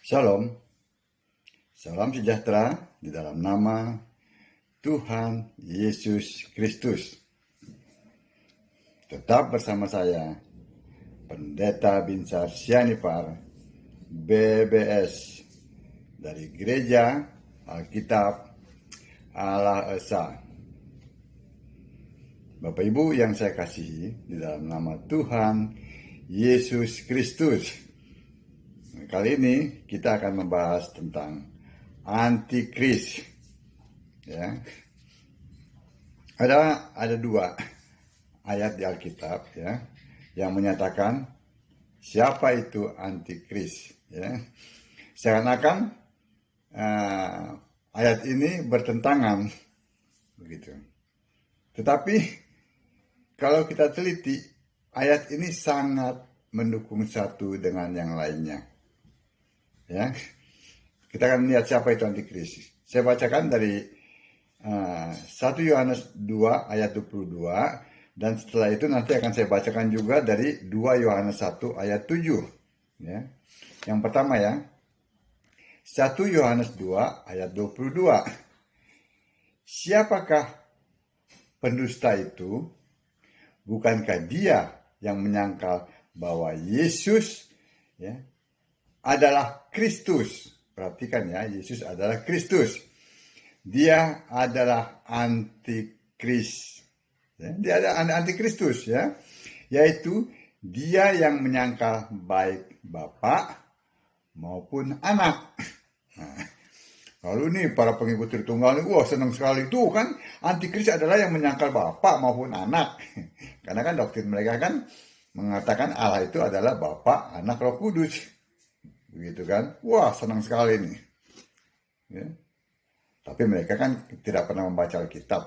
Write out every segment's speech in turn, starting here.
Shalom, salam sejahtera di dalam nama Tuhan Yesus Kristus. Tetap bersama saya, Pendeta Binsar Sianipar, BBS, dari Gereja Alkitab Allah Esa. Bapak Ibu yang saya kasihi, di dalam nama Tuhan Yesus Kristus. Kali ini kita akan membahas tentang antikris. Ya. Ada dua ayat di Alkitab ya yang menyatakan siapa itu antikris. Ya. Seakan-akan ayat ini bertentangan, begitu. Tetapi kalau kita teliti, ayat ini sangat mendukung satu dengan yang lainnya. Ya, kita akan lihat siapa itu antikris. Saya bacakan dari 1 Yohanes 2 ayat 22, dan setelah itu nanti akan saya bacakan juga dari 2 Yohanes 1 ayat 7. Ya. Yang pertama ya, 1 Yohanes 2 ayat 22. Siapakah pendusta itu? Bukankah dia yang menyangkal bahwa Yesus ya adalah Kristus? Perhatikan ya, Yesus adalah Kristus. Dia adalah antikris. Ya, dia adalah antikristus ya, yaitu dia yang menyangkal baik Bapa maupun anak. Nah, lalu ini para pengikut Tritunggal, wah senang sekali tuh kan, antikris adalah yang menyangkal Bapa maupun anak. Karena kan doktrin mereka kan mengatakan Allah itu adalah Bapa, Anak, Roh Kudus. Begitu kan? Wah, senang sekali nih. Ya. Tapi mereka kan tidak pernah membaca Alkitab.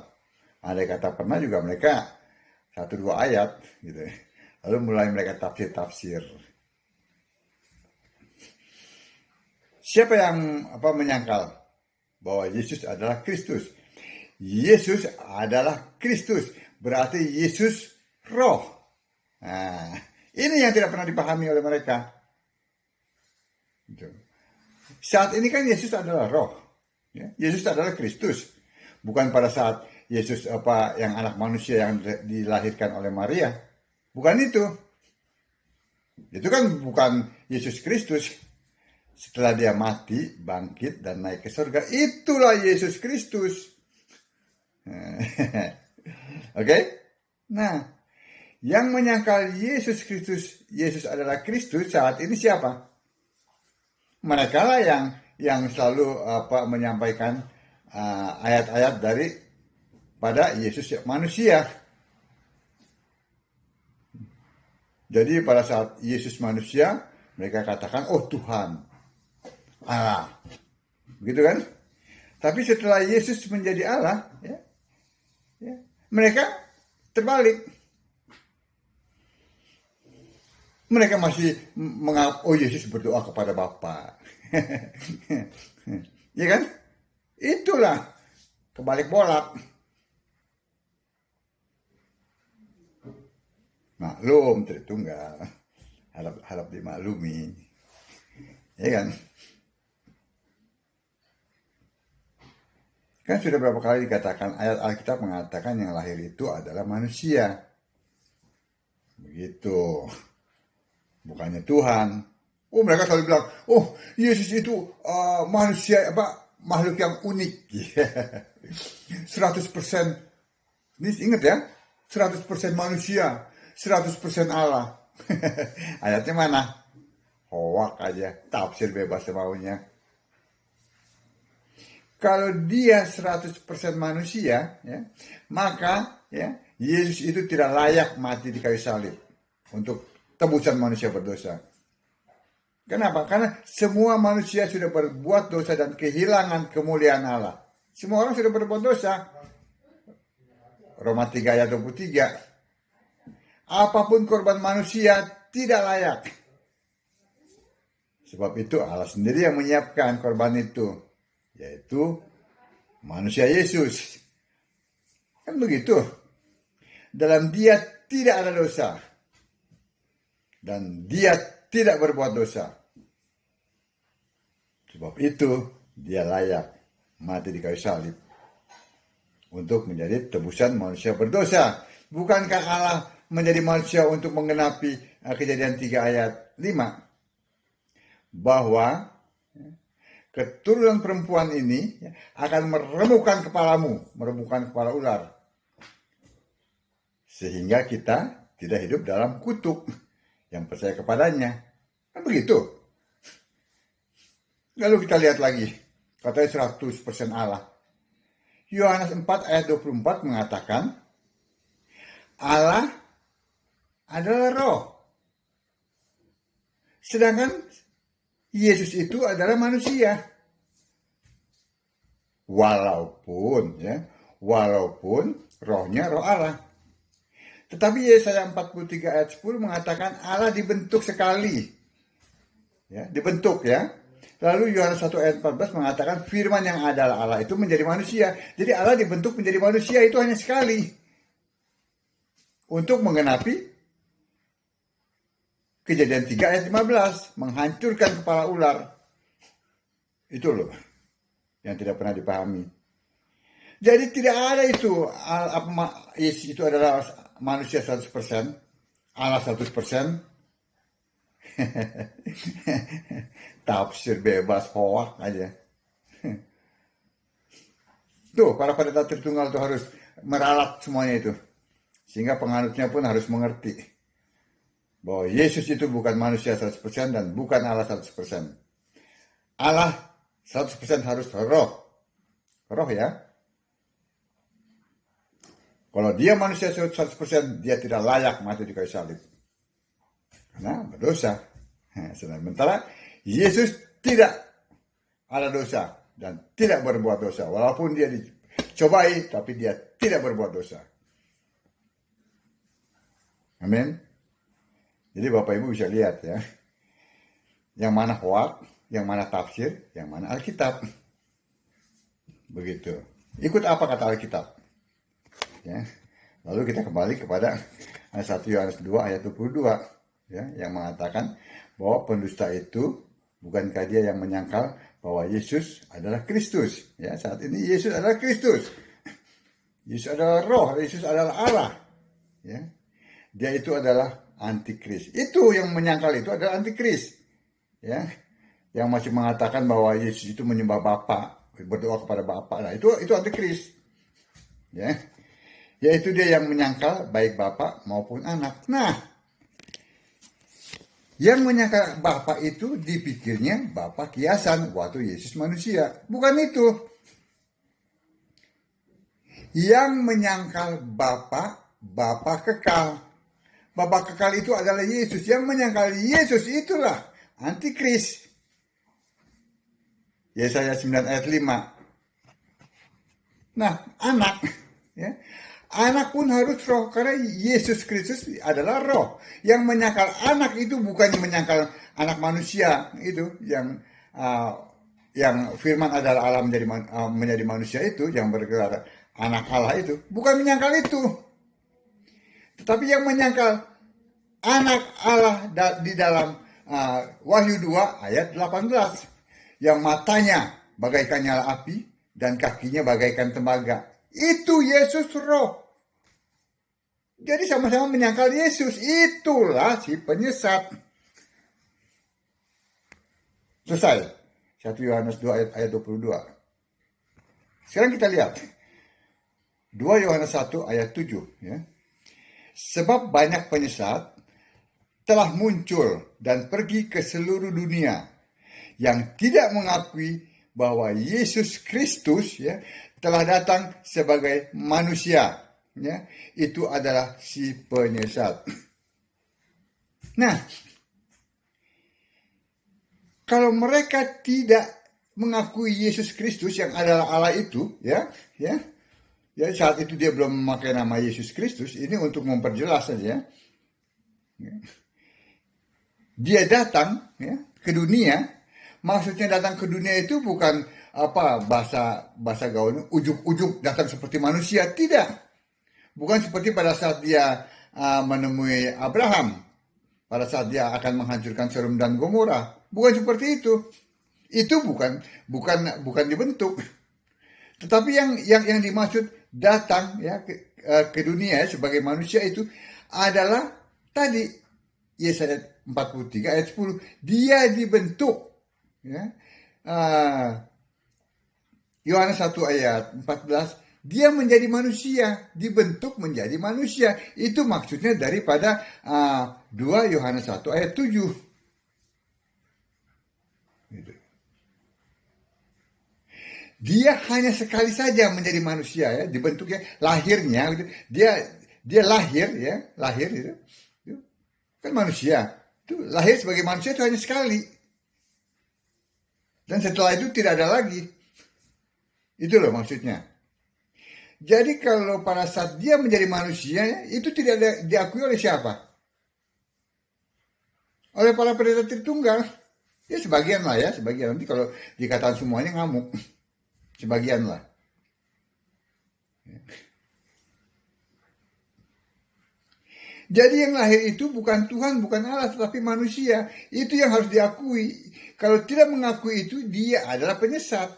Andai kata pernah juga mereka 1-2 ayat gitu. Lalu mulai mereka tafsir-tafsir. Siapa yang menyangkal bahwa Yesus adalah Kristus? Yesus adalah Kristus. Berarti Yesus roh. Nah, ini yang tidak pernah dipahami oleh mereka. Saat ini kan Yesus adalah roh. Ya, Yesus adalah Kristus. Bukan pada saat Yesus yang anak manusia yang dilahirkan oleh Maria. Bukan itu. Itu kan bukan Yesus Kristus. Setelah dia mati, bangkit, dan naik ke surga, itulah Yesus Kristus. Oke? Nah, yang menyangkal Yesus Kristus, Yesus adalah Kristus saat ini siapa? Mereka lah yang selalu menyampaikan ayat-ayat dari pada Yesus manusia. Jadi pada saat Yesus manusia, mereka katakan, oh Tuhan, Allah. Begitu kan? Tapi setelah Yesus menjadi Allah, mereka terbalik. Mereka masih menganggap, oh Yesus berdoa kepada Bapa. Ya kan? Itulah kebalik bolak. Maklum, Tritunggal. Harap dimaklumi. Ya kan? Kan sudah berapa kali dikatakan, ayat Alkitab mengatakan yang lahir itu adalah manusia. Begitu. Bukannya Tuhan. Oh, mereka selalu bilang, oh Yesus itu manusia, makhluk yang unik. 100%. Ini ingat ya, 100% manusia, 100% Allah. Ayatnya mana? Hoak aja, tafsir bebas semaunya. Kalau dia 100% manusia, ya, maka ya, Yesus itu tidak layak mati di kayu salib untuk tebusan manusia berdosa. Kenapa? Karena semua manusia sudah berbuat dosa dan kehilangan kemuliaan Allah. Semua orang sudah berbuat dosa. Roma 3 ayat 23. Apapun korban manusia tidak layak. Sebab itu Allah sendiri yang menyiapkan korban itu, yaitu manusia Yesus. Kan begitu. Dalam dia tidak ada dosa. Dan dia tidak berbuat dosa. Sebab itu dia layak mati di kayu salib untuk menjadi tebusan manusia berdosa. Bukankah Allah menjadi manusia untuk menggenapi Kejadian 3 ayat 5? Bahwa keturunan perempuan ini akan meremukkan kepalamu, meremukkan kepala ular. Sehingga kita tidak hidup dalam kutuk yang percaya kepadanya. Kan begitu. Lalu kita lihat lagi, katanya 100% Allah. Yohanes 4 ayat 24 mengatakan, Allah adalah roh. Sedangkan Yesus itu adalah manusia. Walaupun rohnya roh Allah. Tetapi Yesaya 43 ayat 10 mengatakan Allah dibentuk sekali. Ya, dibentuk ya. Lalu Yohanes 1 ayat 14 mengatakan firman yang adalah Allah itu menjadi manusia. Jadi Allah dibentuk menjadi manusia itu hanya sekali. Untuk menggenapi Kejadian 3 ayat 15. Menghancurkan kepala ular. Itu loh yang tidak pernah dipahami. Jadi tidak ada itu. Yesus itu adalah manusia 100%. Allah 100%. Tafsir bebas hoak aja. Tuh, para pendeta Tritunggal tuh harus meralat semuanya itu. Sehingga penganutnya pun harus mengerti bahwa Yesus itu bukan manusia 100% dan bukan Allah 100%. Allah 100% harus roh. Roh ya. Kalau dia manusia 100%, dia tidak layak mati di kayu salib. Karena berdosa. Sementara Yesus tidak ada dosa dan tidak berbuat dosa. Walaupun dia dicobai, tapi dia tidak berbuat dosa. Amin. Jadi Bapak Ibu bisa lihat ya. Yang mana hoak, yang mana tafsir, yang mana Alkitab. Begitu. Ikut apa kata Alkitab. Ya. Lalu kita kembali kepada 1 Yohanes 2 ayat 22 ya, yang mengatakan bahwa pendusta itu bukankah dia yang menyangkal bahwa Yesus adalah Kristus. Ya, saat ini Yesus adalah Kristus. Yesus adalah roh, Yesus adalah Allah. Ya. Dia itu adalah antikris. Itu yang menyangkal itu adalah antikris. Ya. Yang masih mengatakan bahwa Yesus itu menyembah Bapa, berdoa kepada Bapa. Nah, itu antikris. Ya. Yaitu dia yang menyangkal baik Bapa maupun anak. Nah, yang menyangkal Bapa itu dipikirnya Bapa kiasan waktu Yesus manusia. Bukan itu. Yang menyangkal Bapa kekal. Bapa kekal itu adalah Yesus. Yang menyangkal Yesus itulah antikris. Yesaya 9 ayat 5. Nah, anak. Ya. Anak pun harus roh karena Yesus Kristus adalah roh. Yang menyangkal anak itu bukan menyangkal anak manusia itu yang firman adalah Allah menjadi manusia itu yang bergelar anak Allah itu bukan menyangkal itu. Tetapi yang menyangkal anak Allah di dalam Wahyu 2 ayat 18 yang matanya bagaikan nyala api dan kakinya bagaikan tembaga. Itu Yesus roh. Jadi sama-sama menyangkal Yesus. Itulah si penyesat. Selesai. 1 Yohanes 2 ayat 22. Sekarang kita lihat. 2 Yohanes 1 ayat 7. Ya. Sebab banyak penyesat telah muncul dan pergi ke seluruh dunia yang tidak mengakui bahwa Yesus Kristus ya, telah datang sebagai manusia. Ya, itu adalah si penyesat. Nah, kalau mereka tidak mengakui Yesus Kristus yang adalah Allah itu, ya saat itu dia belum memakai nama Yesus Kristus. Ini untuk memperjelas saja. Ya. Dia datang ya, ke dunia. Maksudnya datang ke dunia itu bukan bahasa gaulnya ujuk-ujuk datang seperti manusia, tidak. Bukan seperti pada saat dia menemui Abraham, pada saat dia akan menghancurkan Sodom dan Gomora. Bukan seperti itu. Itu bukan dibentuk. Tetapi yang dimaksud datang ya ke dunia sebagai manusia itu adalah tadi Yesaya 43 ayat 10, dia dibentuk ya. Yohanes 1 ayat 14, dia menjadi manusia, dibentuk menjadi manusia. Itu maksudnya daripada 2 Yohanes 1 ayat 7. Gitu. Dia hanya sekali saja menjadi manusia ya, dibentuknya lahirnya gitu. Dia lahir ya, lahir gitu. Kan manusia. Itu lahir sebagai manusia itu hanya sekali. Dan setelah itu tidak ada lagi. Itu loh maksudnya. Jadi kalau pada saat dia menjadi manusia, itu tidak diakui oleh siapa? Oleh para pendeta Tritunggal. Ya sebagian lah ya, sebagian. Nanti kalau dikatakan semuanya ngamuk. Sebagian lah. Jadi yang lahir itu bukan Tuhan, bukan Allah, tetapi manusia. Itu yang harus diakui. Kalau tidak mengakui itu, dia adalah penyesat.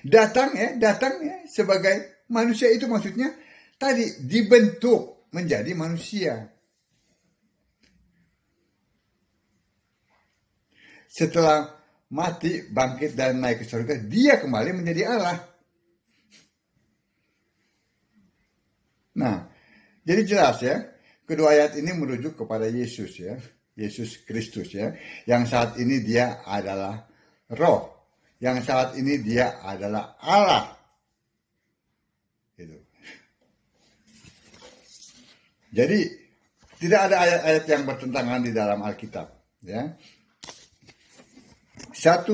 Datang ya sebagai manusia itu maksudnya tadi dibentuk menjadi manusia. Setelah mati, bangkit dan naik ke surga, dia kembali menjadi Allah. Nah, jadi jelas ya, kedua ayat ini merujuk kepada Yesus ya, Yesus Kristus ya, yang saat ini dia adalah Roh, yang saat ini dia adalah Allah. Gitu. Jadi tidak ada ayat-ayat yang bertentangan di dalam Alkitab ya. 1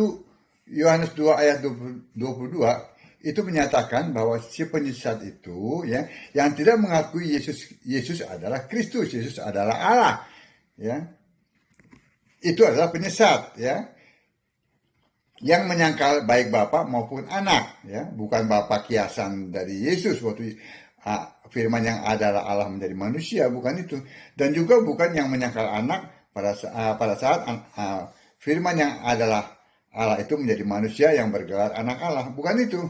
Yohanes 2 ayat 22 itu menyatakan bahwa si penyesat itu ya yang tidak mengakui Yesus adalah Kristus, Yesus adalah Allah ya. Itu adalah penyesat ya. Yang menyangkal baik Bapa maupun anak ya, bukan Bapa kiasan dari Yesus waktu firman yang adalah Allah menjadi manusia, bukan itu. Dan juga bukan yang menyangkal anak pada saat firman yang adalah Allah itu menjadi manusia yang bergelar anak Allah, bukan itu.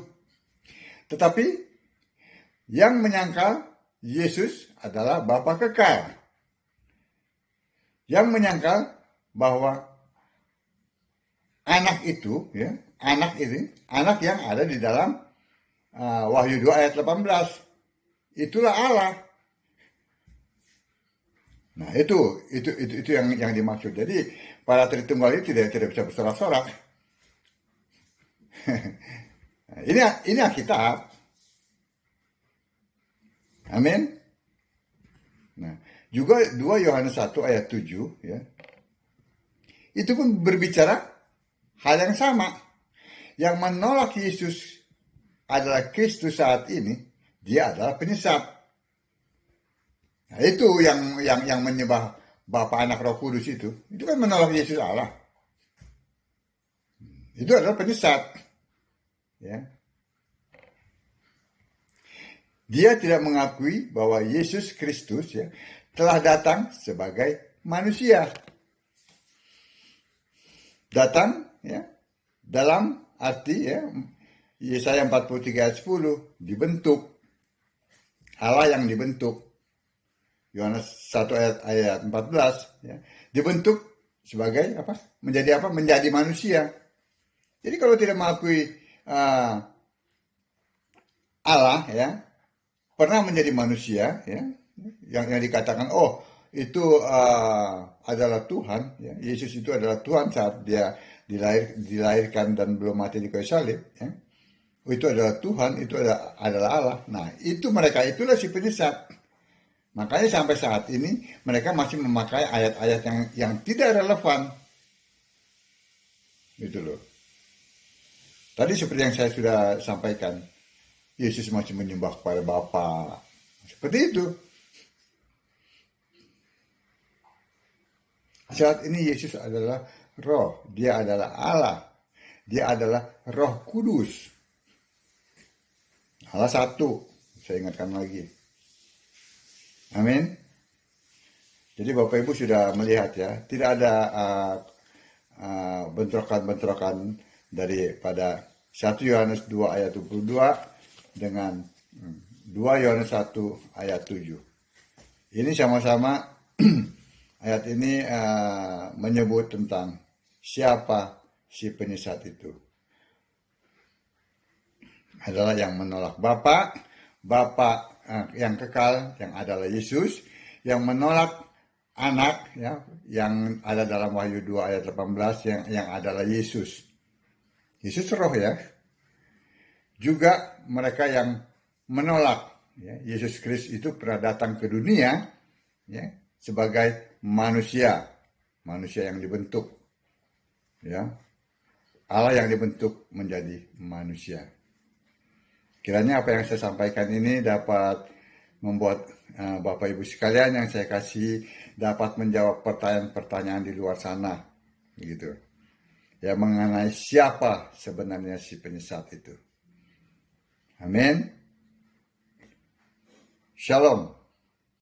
Tetapi yang menyangkal Yesus adalah Bapa kekal. Yang menyangkal bahwa anak itu ya, anak yang ada di dalam Wahyu 2 ayat 18. Itulah Allah. Nah, itu yang dimaksud. Jadi para Tritunggal itu tidak bisa bersorak-sorak. Ini Alkitab. Amin. Nah, juga 2 Yohanes 1 ayat 7 ya. Itu pun berbicara hal yang sama. Yang menolak Yesus adalah Kristus saat ini, dia adalah penyesat. Nah, itu yang menyembah Bapa, Anak, Roh Kudus itu kan menolak Yesus Allah. Itu adalah penyesat. Ya. Dia tidak mengakui bahwa Yesus Kristus ya telah datang sebagai manusia. Datang ya dalam arti ya Yesaya 43 ayat 10 dibentuk. Allah yang dibentuk. Yohanes 1 ayat 14 ya, dibentuk sebagai apa? Menjadi apa? Menjadi manusia. Jadi kalau tidak mengakui Allah ya pernah menjadi manusia ya yang dikatakan itu adalah Tuhan ya. Yesus itu adalah Tuhan saat dia dilahirkan dan belum mati di kayu salib ya. Itu adalah Tuhan, itu adalah Allah. Nah, itu mereka itulah si penyesat. Makanya sampai saat ini mereka masih memakai ayat-ayat yang tidak relevan. Gitu loh. Tadi seperti yang saya sudah sampaikan, Yesus masih menyembah kepada Bapa. Seperti itu. Saat ini Yesus adalah Roh, dia adalah Allah, dia adalah Roh Kudus. Allah satu, saya ingatkan lagi. Amin. Jadi Bapak Ibu sudah melihat ya, tidak ada bentrokan-bentrokan daripada 1 Yohanes 2 ayat 22 dengan 2 Yohanes 1 ayat 7. Ini sama-sama ayat ini menyebut tentang siapa si penyesat itu. Adalah yang menolak Bapa yang kekal yang adalah Yesus, yang menolak anak ya yang ada dalam Wahyu 2 ayat 18 yang adalah Yesus. Yesus roh ya. Juga mereka yang menolak ya, Yesus Kristus itu pernah datang ke dunia ya sebagai manusia yang dibentuk ya. Allah yang dibentuk menjadi manusia. Kiranya apa yang saya sampaikan ini dapat membuat Bapak Ibu sekalian yang saya kasih dapat menjawab pertanyaan-pertanyaan di luar sana, gitu. Ya mengenai siapa sebenarnya si penyesat itu. Amin. Shalom.